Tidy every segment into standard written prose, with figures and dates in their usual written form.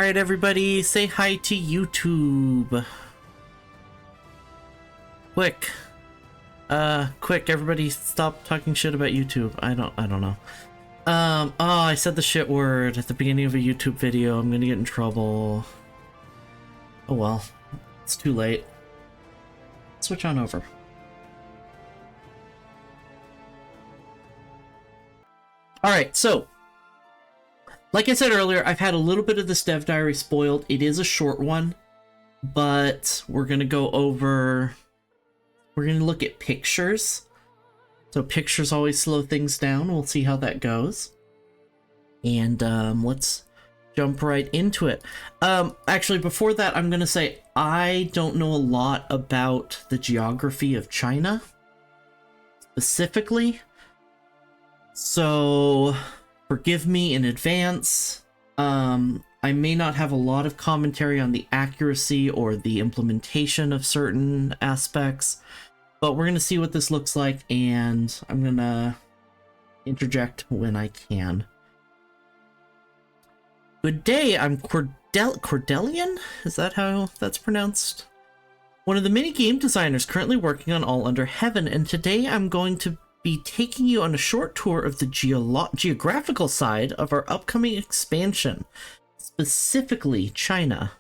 Alright, everybody, say hi to YouTube. Quick. Quick, everybody stop talking shit about YouTube. I don't know. Oh, I said the shit word at the beginning of a YouTube video. I'm gonna get in trouble. Oh well. It's too late. Switch on over. Alright, so like I said earlier, I've had a little bit of this Dev Diary spoiled. It is a short one, but we're going to go over... We're going to look at pictures. So pictures always slow things down. We'll see how that goes. And let's jump right into it. Actually, before that, I'm going to say I don't know a lot about the geography of China, specifically. So... forgive me in advance. I may not have a lot of commentary on the accuracy or the implementation of certain aspects, but we're going to see what this looks like, and I'm going to interject when I can. Good day, I'm Cordelian? Is that how that's pronounced? One of the many game designers currently working on All Under Heaven, and today I'm going to be taking you on a short tour of the geographical side of our upcoming expansion, specifically China.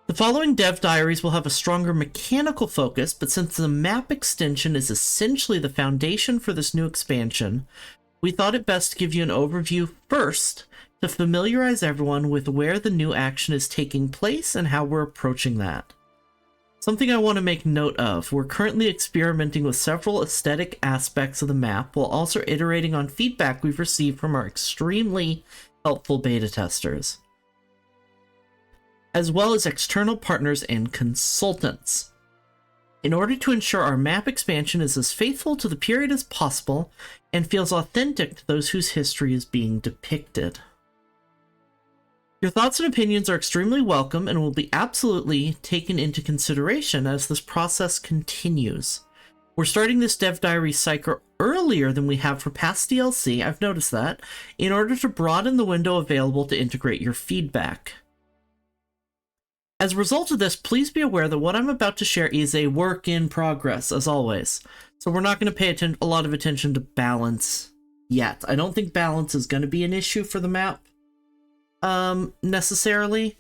The following Dev Diaries will have a stronger mechanical focus, but since the map extension is essentially the foundation for this new expansion, we thought it best to give you an overview first to familiarize everyone with where the new action is taking place and how we're approaching that. Something I want to make note of, we're currently experimenting with several aesthetic aspects of the map while also iterating on feedback we've received from our extremely helpful beta testers, as well as external partners and consultants. In order to ensure our map expansion is as faithful to the period as possible and feels authentic to those whose history is being depicted. Your thoughts and opinions are extremely welcome and will be absolutely taken into consideration as this process continues. We're starting this Dev Diary cycle earlier than we have for past DLC, I've noticed that, in order to broaden the window available to integrate your feedback. As a result of this, please be aware that what I'm about to share is a work in progress, as always. So we're not going to pay a lot of attention to balance yet. I don't think balance is going to be an issue for the map. Necessarily,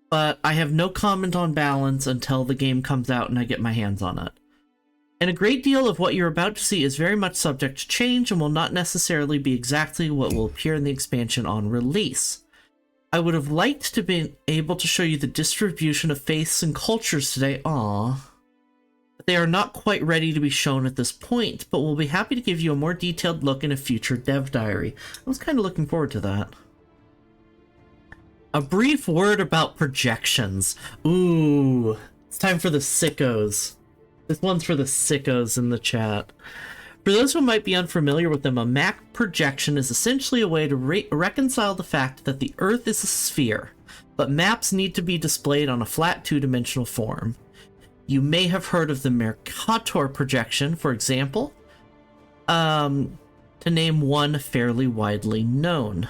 but I have no comment on balance until the game comes out and I get my hands on it. And a great deal of what you're about to see is very much subject to change and will not necessarily be exactly what will appear in the expansion on release. I would have liked to be able to show you the distribution of faiths and cultures today, but they are not quite ready to be shown at this point, but we'll be happy to give you a more detailed look in a future Dev Diary. I was kind of looking forward to that. A brief word about projections. Ooh, it's time for the sickos. This one's for the sickos in the chat. For those who might be unfamiliar with them, a map projection is essentially a way to reconcile the fact that the Earth is a sphere, but maps need to be displayed on a flat two-dimensional form. You may have heard of the Mercator projection, for example, to name one fairly widely known.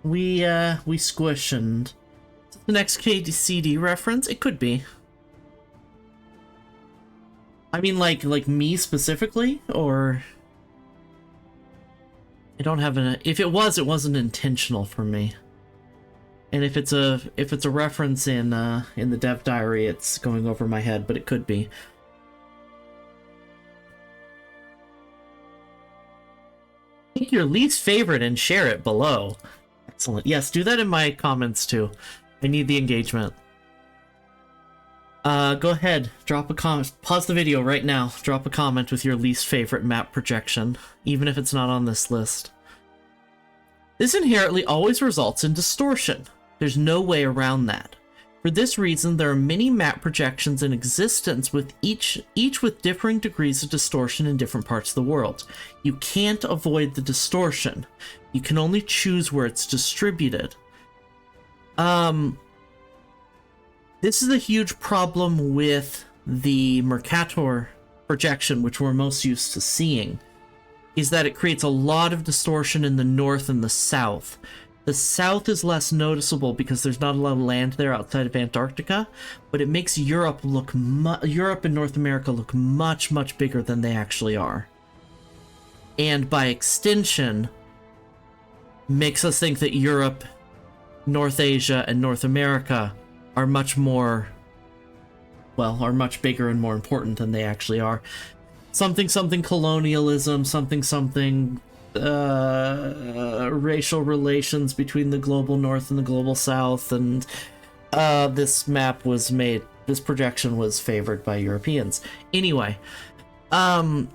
We squish, and the next KCD reference? It could be. I mean, like me specifically, or I don't have an. If it was, it wasn't intentional for me. And if it's a reference in the Dev Diary, it's going over my head, but it could be. Pick your least favorite and share it below. Excellent. Yes, do that in my comments too. I need the engagement. Go ahead, drop a comment. Pause the video right now. Drop a comment with your least favorite map projection, even if it's not on this list. This inherently always results in distortion. There's no way around that. For this reason, there are many map projections in existence, with each with differing degrees of distortion in different parts of the world. You can't avoid the distortion. You can only choose where it's distributed. This is a huge problem with the Mercator projection, which we're most used to seeing. is that it creates a lot of distortion in the north and the south. The south is less noticeable because there's not a lot of land there outside of Antarctica, but it makes Europe and North America look much, much bigger than they actually are. And by extension, makes us think that Europe, North Asia, and North America are much more, well, are much bigger and more important than they actually are. Something colonialism, something racial relations between the global north and the global south, and this map was made, this projection was favored by Europeans. Anyway, the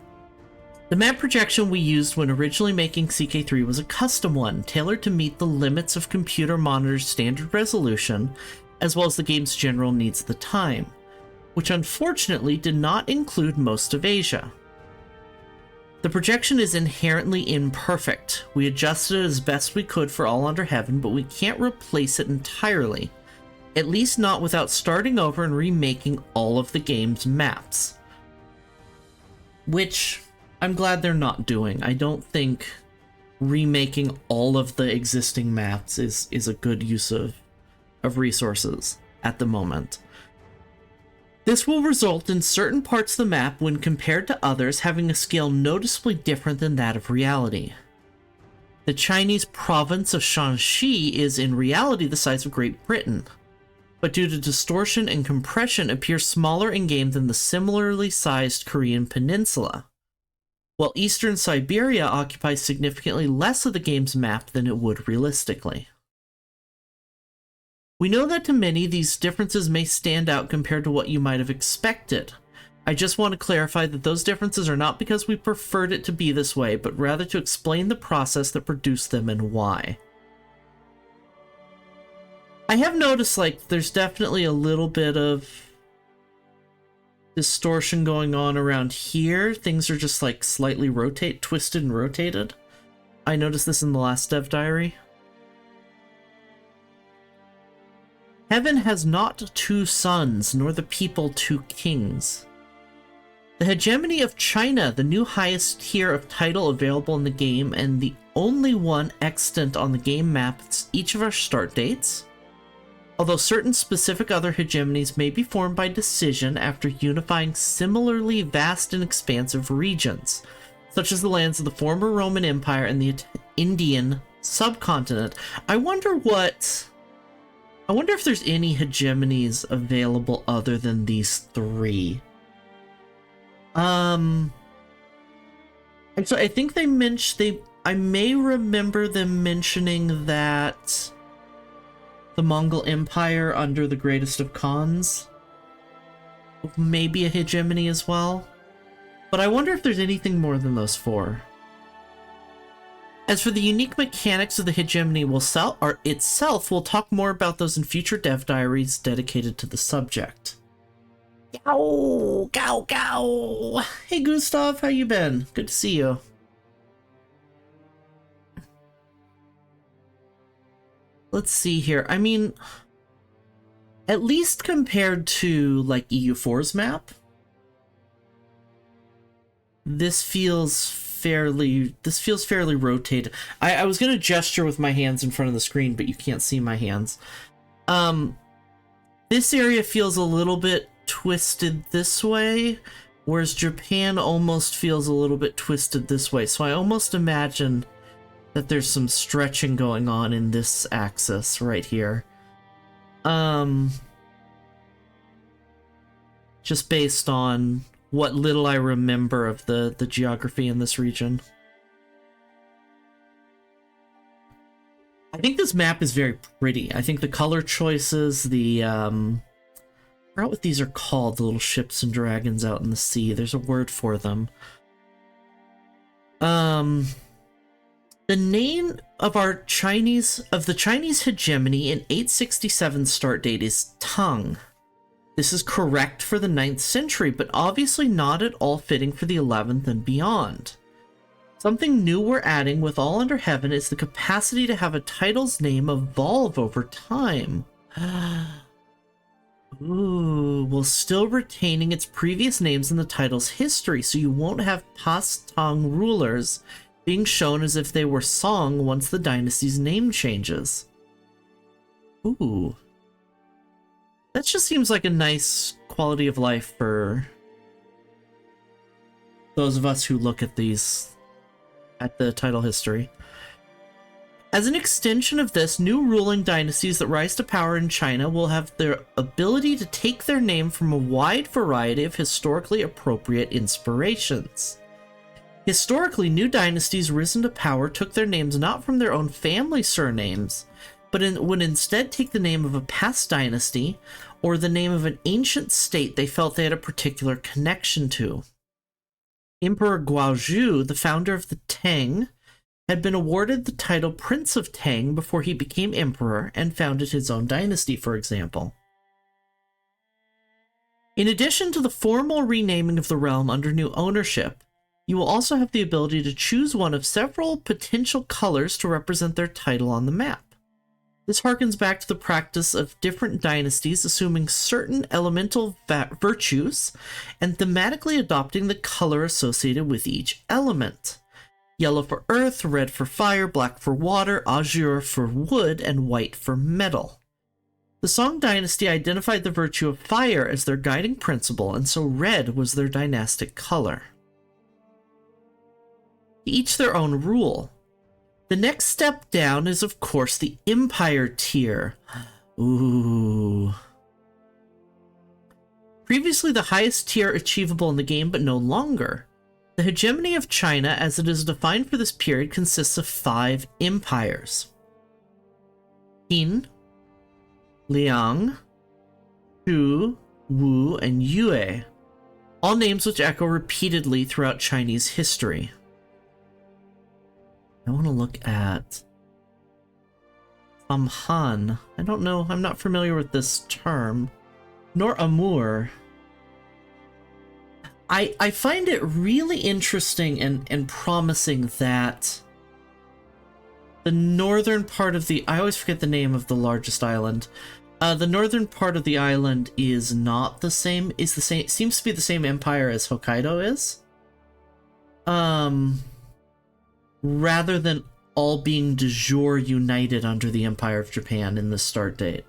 map projection we used when originally making CK3 was a custom one, tailored to meet the limits of computer monitor's standard resolution, as well as the game's general needs at the time, which unfortunately did not include most of Asia. The projection is inherently imperfect. We adjusted it as best we could for All Under Heaven, but we can't replace it entirely, at least not without starting over and remaking all of the game's maps. Which I'm glad they're not doing. I don't think remaking all of the existing maps is a good use of resources at the moment. This will result in certain parts of the map, when compared to others, having a scale noticeably different than that of reality. The Chinese province of Shanxi is in reality the size of Great Britain, but due to distortion and compression appears smaller in-game than the similarly sized Korean peninsula, while eastern Siberia occupies significantly less of the game's map than it would realistically. We know that to many, these differences may stand out compared to what you might have expected. I just want to clarify that those differences are not because we preferred it to be this way, but rather to explain the process that produced them and why. I have noticed, like, there's definitely a little bit of distortion going on around here. Things are just, like, slightly twisted and rotated. I noticed this in the last Dev Diary. Heaven has not two suns, nor the people two kings. The hegemony of China, the new highest tier of title available in the game, and the only one extant on the game maps each of our start dates. Although certain specific other hegemonies may be formed by decision after unifying similarly vast and expansive regions, such as the lands of the former Roman Empire and the Indian subcontinent. I wonder if there's any hegemonies available other than these three. Actually, I think I may remember them mentioning that the Mongol Empire under the Greatest of Khans may be a hegemony as well. But I wonder if there's anything more than those four. As for the unique mechanics of the hegemony itself, we'll talk more about those in future Dev Diaries dedicated to the subject. Gow! Gow! Gow! Hey Gustav, how you been? Good to see you. Let's see here. I mean, at least compared to, like, EU4's map, this feels fairly rotated. I was gonna gesture with my hands in front of the screen, but you can't see my hands. This area feels a little bit twisted this way, whereas Japan almost feels a little bit twisted this way. So I almost imagine that there's some stretching going on in this axis right here. Just based on what little I remember of the geography in this region. I think this map is very pretty. I think the color choices, I forgot what these are called, the little ships and dragons out in the sea. There's a word for them. The name of the Chinese hegemony in 867 start date is Tang. This is correct for the 9th century, but obviously not at all fitting for the 11th and beyond. Something new we're adding with All Under Heaven is the capacity to have a title's name evolve over time. Ooh, while still retaining its previous names in the title's history, so you won't have past Tang rulers being shown as if they were Song once the dynasty's name changes. Ooh. That just seems like a nice quality of life for those of us who look at the title history. As an extension of this, new ruling dynasties that rise to power in China will have the ability to take their name from a wide variety of historically appropriate inspirations. Historically, new dynasties risen to power took their names not from their own family surnames, but would instead take the name of a past dynasty or the name of an ancient state they felt they had a particular connection to. Emperor Guozhu, the founder of the Tang, had been awarded the title Prince of Tang before he became emperor and founded his own dynasty, for example. In addition to the formal renaming of the realm under new ownership, you will also have the ability to choose one of several potential colors to represent their title on the map. This harkens back to the practice of different dynasties assuming certain elemental virtues and thematically adopting the color associated with each element. Yellow for earth, red for fire, black for water, azure for wood, and white for metal. The Song dynasty identified the virtue of fire as their guiding principle, and so red was their dynastic color. Each their own rule. The next step down is, of course, the Empire tier. Ooh. Previously the highest tier achievable in the game, but no longer. The hegemony of China, as it is defined for this period, consists of 5 empires. Qin, Liang, Shu, Wu, and Yue. All names which echo repeatedly throughout Chinese history. I want to look at Han. I don't know, I'm not familiar with this term. Nor Amur. I find it really interesting and promising that the northern part of the... I always forget the name of the largest island. The northern part of the island is not the same, seems to be the same empire as Hokkaido is. Rather than all being de jure united under the Empire of Japan in the start date.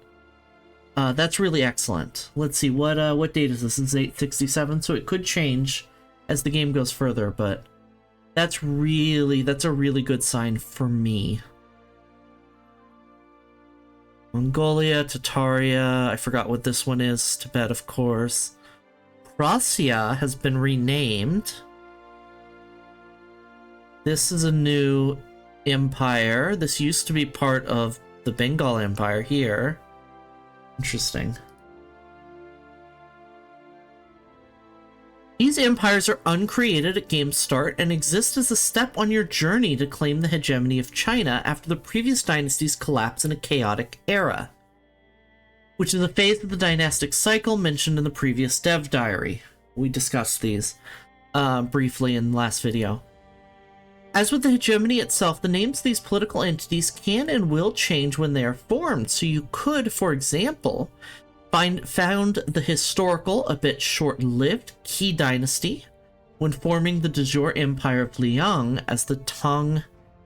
That's really excellent. Let's see, what date is this? It's 867, so it could change as the game goes further, but that's a really good sign for me. Mongolia, Tataria, I forgot what this one is, Tibet, of course. Prussia has been renamed. This is a new empire. This used to be part of the Bengal Empire here. Interesting. These empires are uncreated at game start and exist as a step on your journey to claim the hegemony of China after the previous dynasties collapse in a chaotic era, which is a phase of the dynastic cycle mentioned in the previous Dev Diary. We discussed these briefly in the last video. As with the hegemony itself, the names of these political entities can and will change when they are formed, so you could, for example, found the historical, a bit short-lived, Qi dynasty when forming the de jure empire of Liang as the Tang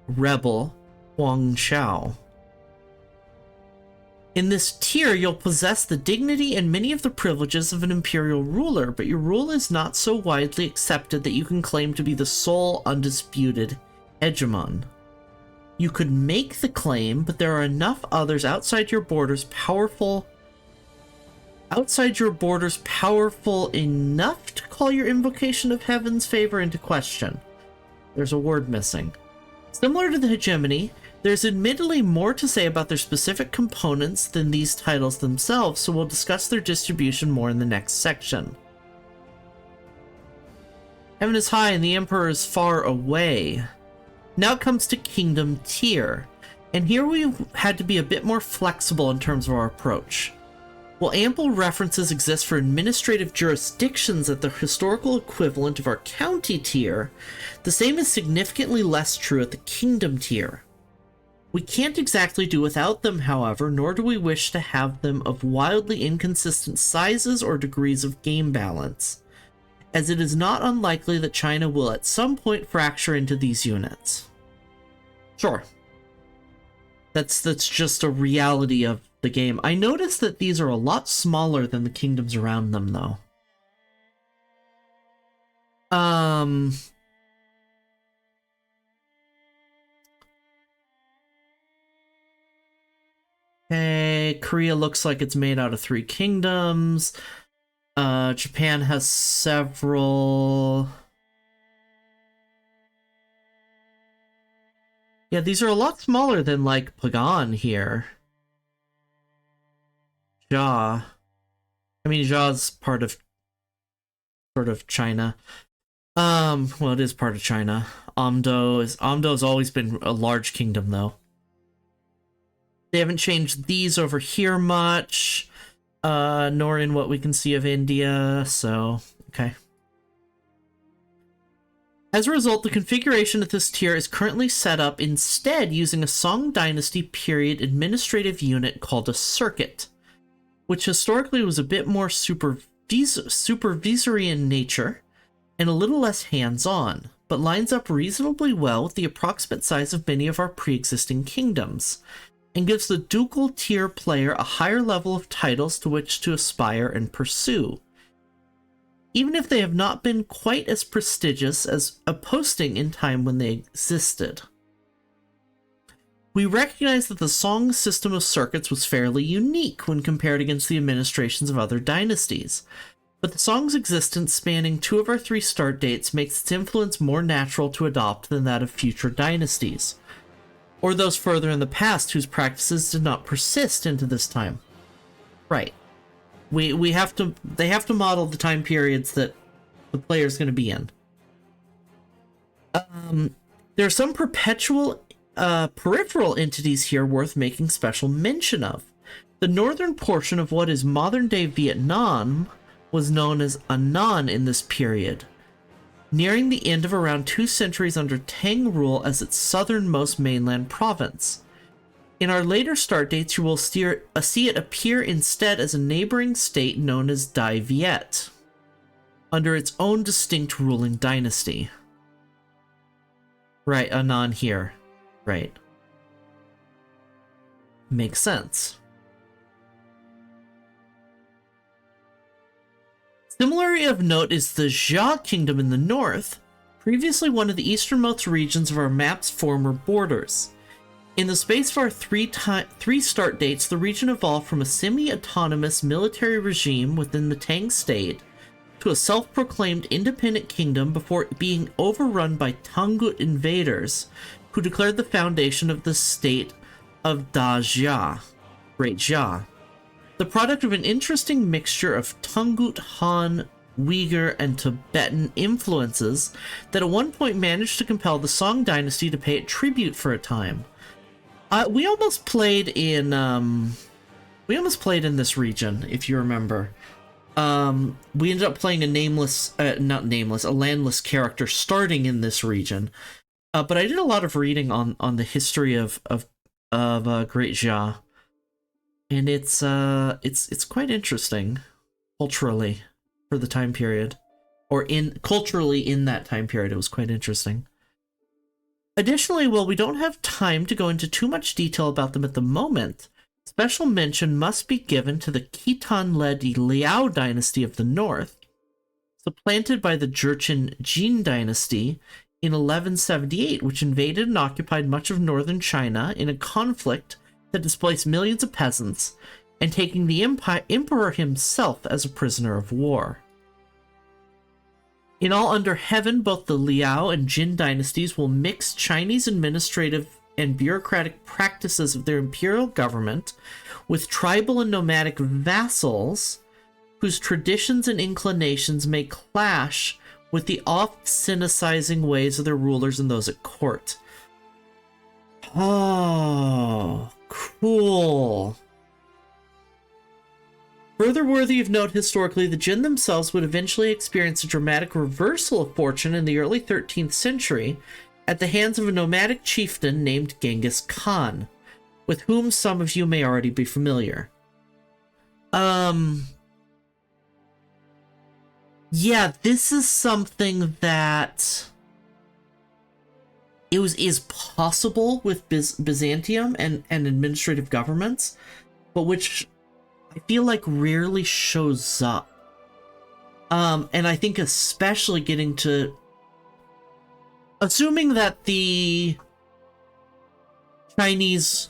rebel Huangshao. In this tier, you'll possess the dignity and many of the privileges of an imperial ruler, but your rule is not so widely accepted that you can claim to be the sole undisputed hegemon. You could make the claim, but there are enough others outside your borders powerful enough to call your invocation of heaven's favor into question. There's a word missing. Similar to the hegemony, there's admittedly more to say about their specific components than these titles themselves, so we'll discuss their distribution more in the next section. Heaven is high and the Emperor is far away. Now it comes to Kingdom tier, and here we've had to be a bit more flexible in terms of our approach. While ample references exist for administrative jurisdictions at the historical equivalent of our county tier, the same is significantly less true at the Kingdom tier. We can't exactly do without them, however, nor do we wish to have them of wildly inconsistent sizes or degrees of game balance, as it is not unlikely that China will at some point fracture into these units. Sure. That's just a reality of the game. I noticed that these are a lot smaller than the kingdoms around them, though. Okay, Korea looks like it's made out of 3 kingdoms. Japan has several. Yeah, these are a lot smaller than, like, Pagan here. Jia. I mean, Jia's part of sort of China. Well, it is part of China. Amdo's always been a large kingdom, though. They haven't changed these over here much, nor in what we can see of India, so, okay. As a result, the configuration of this tier is currently set up instead using a Song Dynasty period administrative unit called a circuit, which historically was a bit more supervisory in nature and a little less hands-on, but lines up reasonably well with the approximate size of many of our pre-existing kingdoms, and gives the ducal tier player a higher level of titles to which to aspire and pursue, even if they have not been quite as prestigious as a posting in time when they existed. We recognize that the Song system of circuits was fairly unique when compared against the administrations of other dynasties, but the Song's existence spanning 2 of our 3 start dates makes its influence more natural to adopt than that of future dynasties, or those further in the past whose practices did not persist into this time. Right. They have to model the time periods that the player's going to be in. There are some peripheral entities here worth making special mention of. The northern portion of what is modern-day Vietnam was known as Anan in this period, nearing the end of around 2 centuries under Tang rule as its southernmost mainland province. In our later start dates, you will see it appear instead as a neighboring state known as Dai Viet, under its own distinct ruling dynasty. Right, Anan here. Right. Makes sense. Similarly of note is the Jia Kingdom in the north, previously one of the easternmost regions of our map's former borders. In the space of our 3 start dates, the region evolved from a semi-autonomous military regime within the Tang state to a self-proclaimed independent kingdom before being overrun by Tangut invaders, who declared the foundation of the state of Da Jia, Great Jia, the product of an interesting mixture of Tangut, Han, Uyghur, and Tibetan influences that at one point managed to compel the Song dynasty to pay it tribute for a time. We almost played in this region, if you remember. We ended up playing a landless character starting in this region. But I did a lot of reading on the history of Great Jia, and it's quite interesting culturally for the time period, or culturally in that time period. It was quite interesting. Additionally, while we don't have time to go into too much detail about them at the moment, special mention must be given to the Khitan-led Liao dynasty of the north, supplanted by the Jurchen Jin dynasty in 1178, which invaded and occupied much of northern China in a conflict that displaced millions of peasants, and taking the emperor himself as a prisoner of war. In all under heaven, both the Liao and Jin dynasties will mix Chinese administrative and bureaucratic practices of their imperial government with tribal and nomadic vassals whose traditions and inclinations may clash with the oft-cynicizing ways of their rulers and those at court. Oh, cool. Further worthy of note historically, the Jin themselves would eventually experience a dramatic reversal of fortune in the early 13th century at the hands of a nomadic chieftain named Genghis Khan, with whom some of you may already be familiar. Yeah, this is something that is possible with Byzantium and administrative governments, but which I feel like rarely shows up. And I think especially getting to... Assuming that the Chinese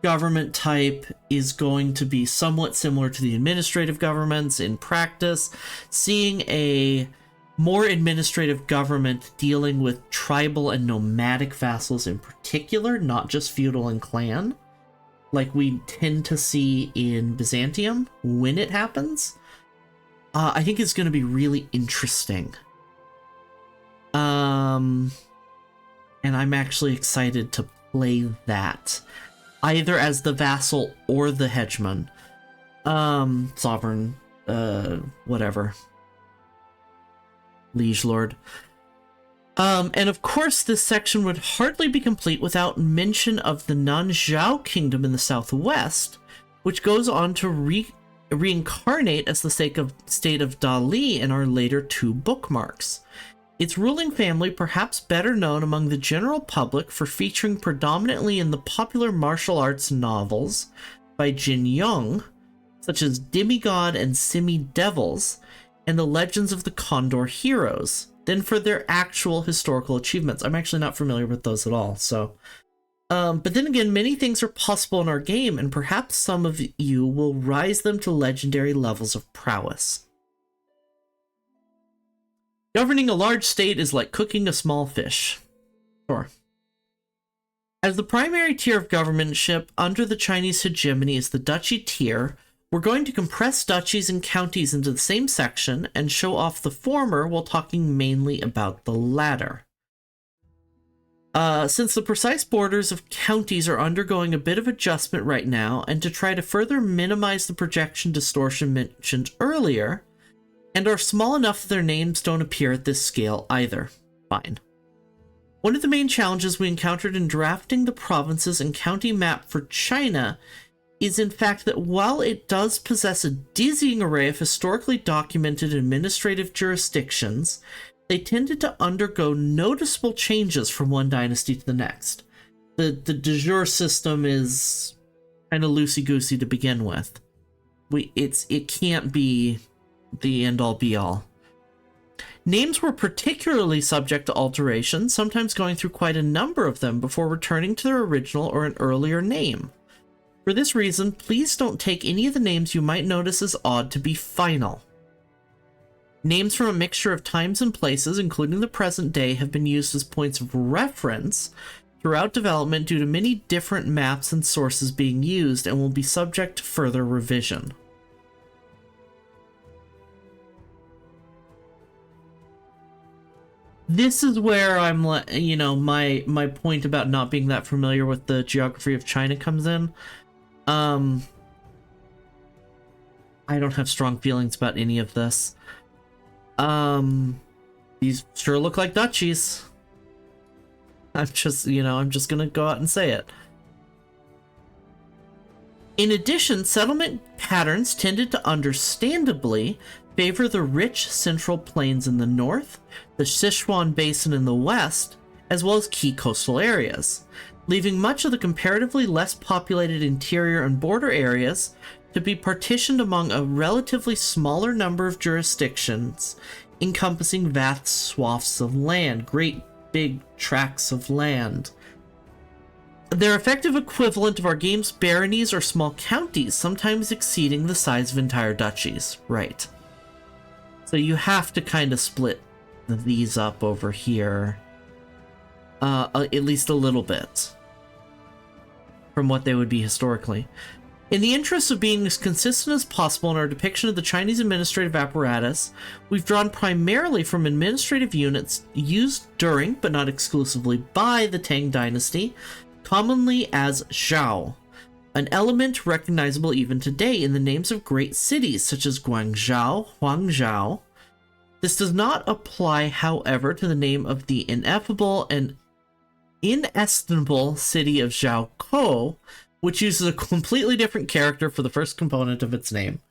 government type is going to be somewhat similar to the administrative governments in practice, seeing a more administrative government dealing with tribal and nomadic vassals in particular, not just feudal and clan, like we tend to see in Byzantium when it happens, I think is going to be really interesting. And I'm actually excited to play that, either as the vassal or the hegemon, sovereign, whatever, liege lord. And of course, this section would hardly be complete without mention of the Nanzhao kingdom in the southwest, which goes on to reincarnate as the state of Dali in our later two bookmarks. Its ruling family, perhaps better known among the general public for featuring predominantly in the popular martial arts novels by Jin Yong, such as Demigod and Semi-Devils, and the Legends of the Condor Heroes, than for their actual historical achievements. I'm actually not familiar with those at all, so... but then again, many things are possible in our game, and perhaps some of you will rise them to legendary levels of prowess. Governing a large state is like cooking a small fish. Sure. As the primary tier of governmentship under the Chinese hegemony is the duchy tier, we're going to compress duchies and counties into the same section and show off the former while talking mainly about the latter. Since the precise borders of counties are undergoing a bit of adjustment right now, and to try to further minimize the projection distortion mentioned earlier, and are small enough that their names don't appear at this scale either. Fine. One of the main challenges we encountered in drafting the provinces and county map for China is in fact that while it does possess a dizzying array of historically documented administrative jurisdictions, they tended to undergo noticeable changes from one dynasty to the next. The de jure system is kind of loosey-goosey to begin with. It can't be the end-all be-all. Names were particularly subject to alteration, sometimes going through quite a number of them before returning to their original or an earlier name. For this reason, please don't take any of the names you might notice as odd to be final. Names from a mixture of times and places, including the present day, have been used as points of reference throughout development due to many different maps and sources being used and will be subject to further revision. This is where I'm, you know, my point about not being that familiar with the geography of China comes in. I don't have strong feelings about any of this. These sure look like duchies. I'm just gonna go out and say it. In addition, settlement patterns tended to understandably favor the rich central plains in the north, the Sichuan Basin in the west, as well as key coastal areas, leaving much of the comparatively less populated interior and border areas to be partitioned among a relatively smaller number of jurisdictions, encompassing vast swaths of land, great big tracts of land. Their effective equivalent of our game's baronies or small counties, sometimes exceeding the size of entire duchies. Right. So you have to kind of split these up over here, at least a little bit, from what they would be historically. In the interest of being as consistent as possible in our depiction of the Chinese administrative apparatus, we've drawn primarily from administrative units used during, but not exclusively by, the Tang Dynasty, commonly as Zhao, an element recognizable even today in the names of great cities such as Guangzhou, Huangzhou, This does not apply, however, to the name of the ineffable and inestimable city of Zhaokou, which uses a completely different character for the first component of its name.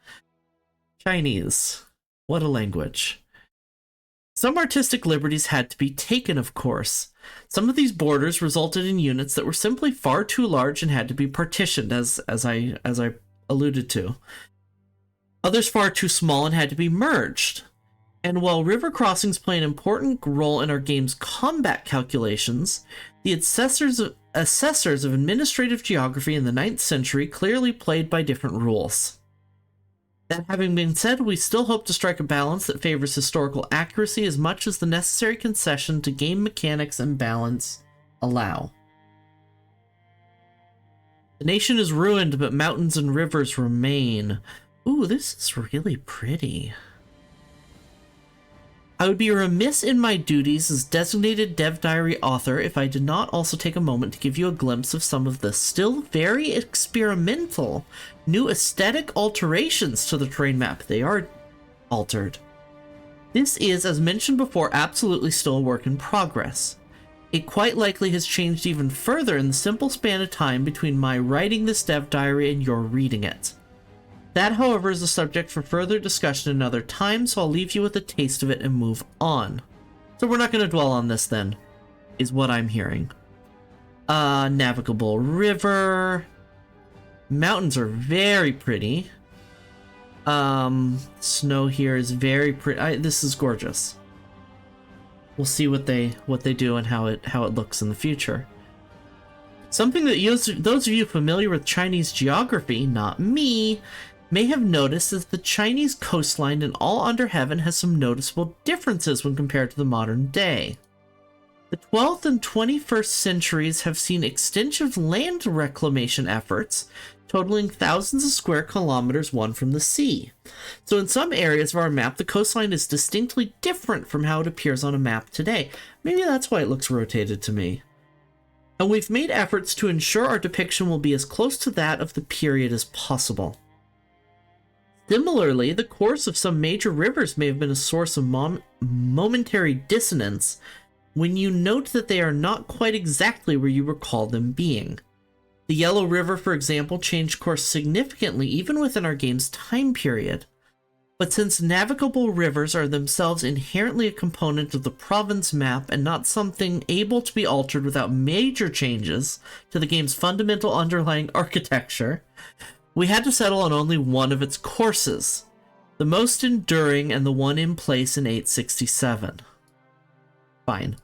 Chinese. What a language. Some artistic liberties had to be taken, of course. Some of these borders resulted in units that were simply far too large and had to be partitioned, as I alluded to. Others far too small and had to be merged. And while river crossings play an important role in our game's combat calculations, the assessors of administrative geography in the 9th century clearly played by different rules. That having been said, we still hope to strike a balance that favors historical accuracy as much as the necessary concession to game mechanics and balance allow. The nation is ruined, but mountains and rivers remain. Ooh, this is really pretty. I would be remiss in my duties as designated Dev Diary author if I did not also take a moment to give you a glimpse of some of the still very experimental new aesthetic alterations to the terrain map. They are altered. This is, as mentioned before, absolutely still a work in progress. It quite likely has changed even further in the simple span of time between my writing this Dev Diary and your reading it. That, however, is a subject for further discussion another time, so I'll leave you with a taste of it and move on. So we're not going to dwell on this then, is what I'm hearing. Navigable river. Mountains are very pretty. Snow here is very pretty. This is gorgeous. We'll see what they do and how it looks in the future. Something that those of you familiar with Chinese geography, not me, may have noticed is the Chinese coastline in all under heaven has some noticeable differences when compared to the modern day. The 12th and 21st centuries have seen extensive land reclamation efforts, totaling thousands of square kilometers won from the sea. So in some areas of our map, the coastline is distinctly different from how it appears on a map today. Maybe that's why it looks rotated to me. And we've made efforts to ensure our depiction will be as close to that of the period as possible. Similarly, the course of some major rivers may have been a source of momentary dissonance when you note that they are not quite exactly where you recall them being. The Yellow River, for example, changed course significantly even within our game's time period. But since navigable rivers are themselves inherently a component of the province map and not something able to be altered without major changes to the game's fundamental underlying architecture, we had to settle on only one of its courses, the most enduring and the one in place in 867. Fine.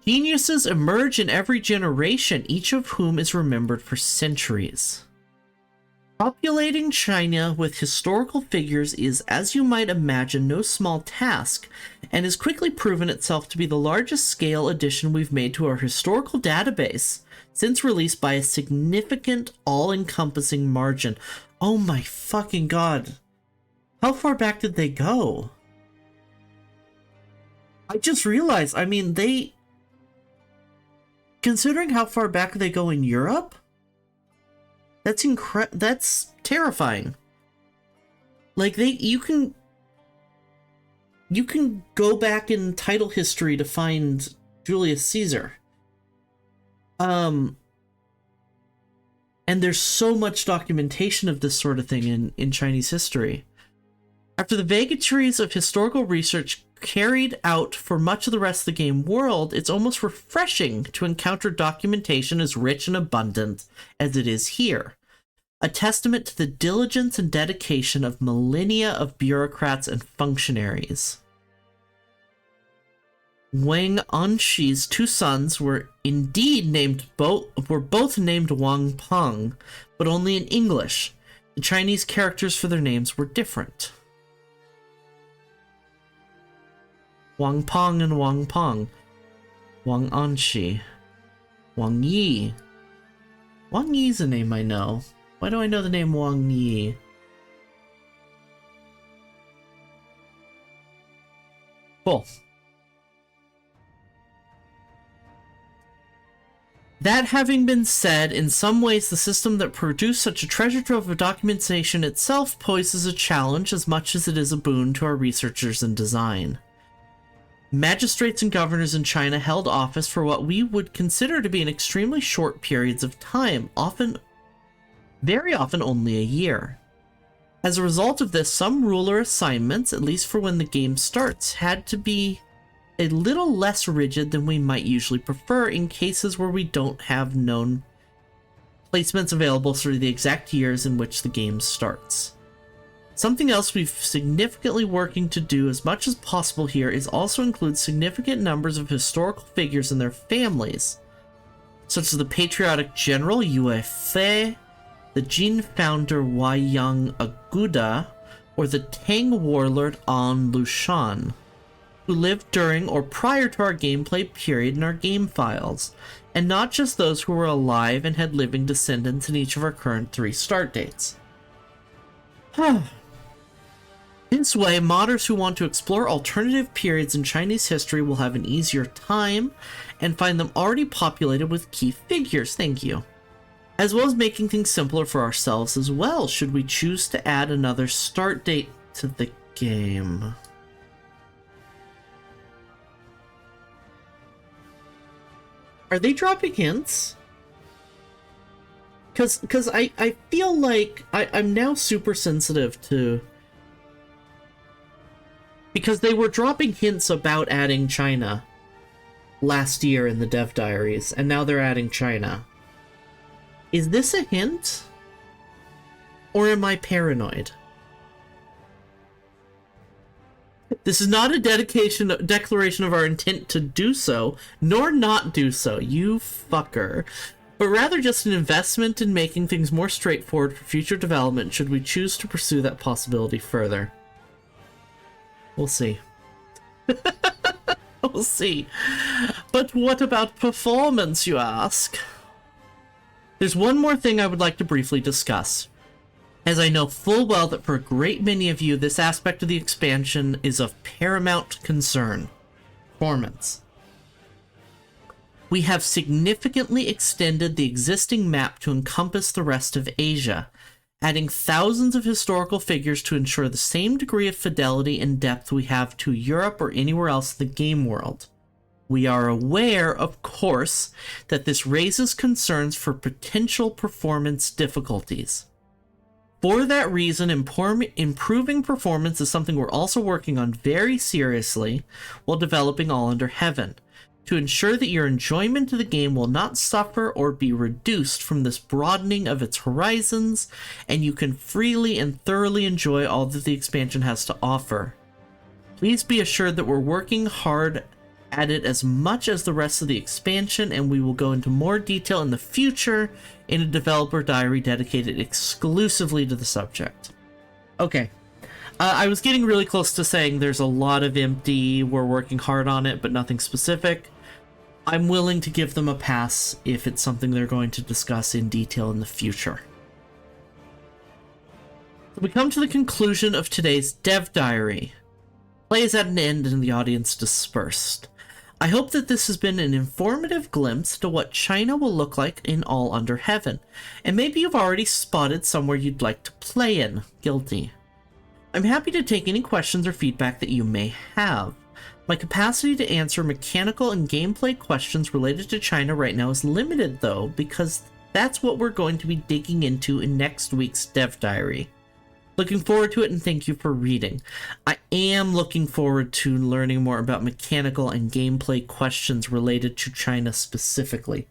Geniuses emerge in every generation, each of whom is remembered for centuries. Populating China with historical figures is, as you might imagine, no small task, and has quickly proven itself to be the largest scale addition we've made to our historical database since release by a significant, all-encompassing margin. Oh my fucking god. How far back did they go? I just realized, I mean, considering how far back they go in Europe, that's terrifying. Like, you can go back in title history to find Julius Caesar. And there's so much documentation of this sort of thing in Chinese history. After the vagaries of historical research carried out for much of the rest of the game world, it's almost refreshing to encounter documentation as rich and abundant as it is here. A testament to the diligence and dedication of millennia of bureaucrats and functionaries. Wang Anshi's two sons were indeed both named Wang Peng, but only in English. The Chinese characters for their names were different. Wang Peng and Wang Peng. Wang Anshi. Wang Yi. Wang Yi's a name I know. Why do I know the name Wang Yi? Cool. That having been said, in some ways the system that produced such a treasure trove of documentation itself poses a challenge as much as it is a boon to our researchers in design. Magistrates and governors in China held office for what we would consider to be in extremely short periods of time, very often only a year. As a result of this, some ruler assignments, at least for when the game starts, had to be a little less rigid than we might usually prefer in cases where we don't have known placements available through the exact years in which the game starts. Something else we've significantly working to do as much as possible here is also include significant numbers of historical figures and their families, such as the patriotic general Yue Fei, the Jin founder Waiyang Aguda, or the Tang warlord An Lushan, who lived during or prior to our gameplay period in our game files, and not just those who were alive and had living descendants in each of our current 3 start dates. This way, modders who want to explore alternative periods in Chinese history will have an easier time and find them already populated with key figures, thank you. As well as making things simpler for ourselves as well, should we choose to add another start date to the game. Are they dropping hints? Because I feel like I'm now super sensitive to... Because they were dropping hints about adding China last year in the Dev Diaries, and now they're adding China. Is this a hint? Or am I paranoid? This is not a declaration of our intent to do so, nor not do so, you fucker. But rather just an investment in making things more straightforward for future development should we choose to pursue that possibility further. We'll see. We'll see. But what about performance, you ask? There's one more thing I would like to briefly discuss, as I know full well that for a great many of you, this aspect of the expansion is of paramount concern. Performance. We have significantly extended the existing map to encompass the rest of Asia, adding thousands of historical figures to ensure the same degree of fidelity and depth we have to Europe or anywhere else in the game world. We are aware, of course, that this raises concerns for potential performance difficulties. For that reason, improving performance is something we're also working on very seriously while developing All Under Heaven, to ensure that your enjoyment of the game will not suffer or be reduced from this broadening of its horizons, and you can freely and thoroughly enjoy all that the expansion has to offer. Please be assured that we're working hard at it as much as the rest of the expansion, and we will go into more detail in the future in a developer diary dedicated exclusively to the subject. Okay. I was getting really close to saying there's a lot of empty, we're working hard on it, but nothing specific. I'm willing to give them a pass if it's something they're going to discuss in detail in the future. So we come to the conclusion of today's Dev Diary. Play is at an end and the audience dispersed. I hope that this has been an informative glimpse to what China will look like in All Under Heaven, and maybe you've already spotted somewhere you'd like to play in. Guilty. I'm happy to take any questions or feedback that you may have. My capacity to answer mechanical and gameplay questions related to China right now is limited though, because that's what we're going to be digging into in next week's Dev Diary. Looking forward to it, and thank you for reading. I am looking forward to learning more about mechanical and gameplay questions related to China specifically,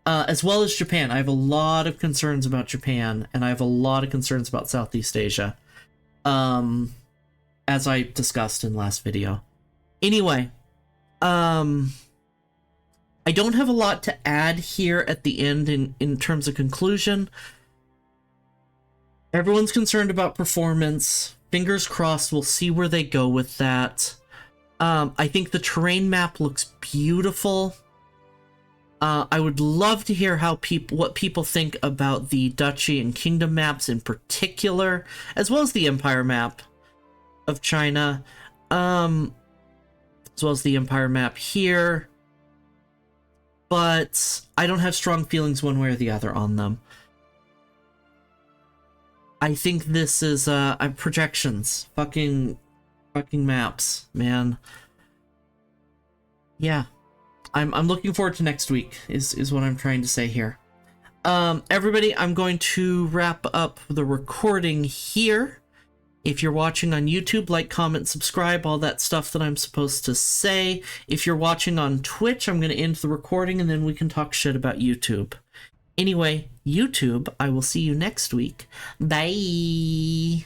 as well as Japan. I have a lot of concerns about Japan, and I have a lot of concerns about Southeast Asia, as I discussed in last video. Anyway, I don't have a lot to add here at the end in terms of conclusion. Everyone's concerned about performance. Fingers crossed we'll see where they go with that. I think the terrain map looks beautiful. I would love to hear what people think about the Duchy and Kingdom maps in particular, as well as the Empire map of China, as well as the Empire map here. but I don't have strong feelings one way or the other on them. I think this is projections. Fucking maps, man. Yeah. I'm looking forward to next week, is what I'm trying to say here. Everybody, I'm going to wrap up the recording here. If you're watching on YouTube, like, comment, subscribe, all that stuff that I'm supposed to say. If you're watching on Twitch, I'm going to end the recording and then we can talk shit about YouTube. Anyway, YouTube, I will see you next week. Bye!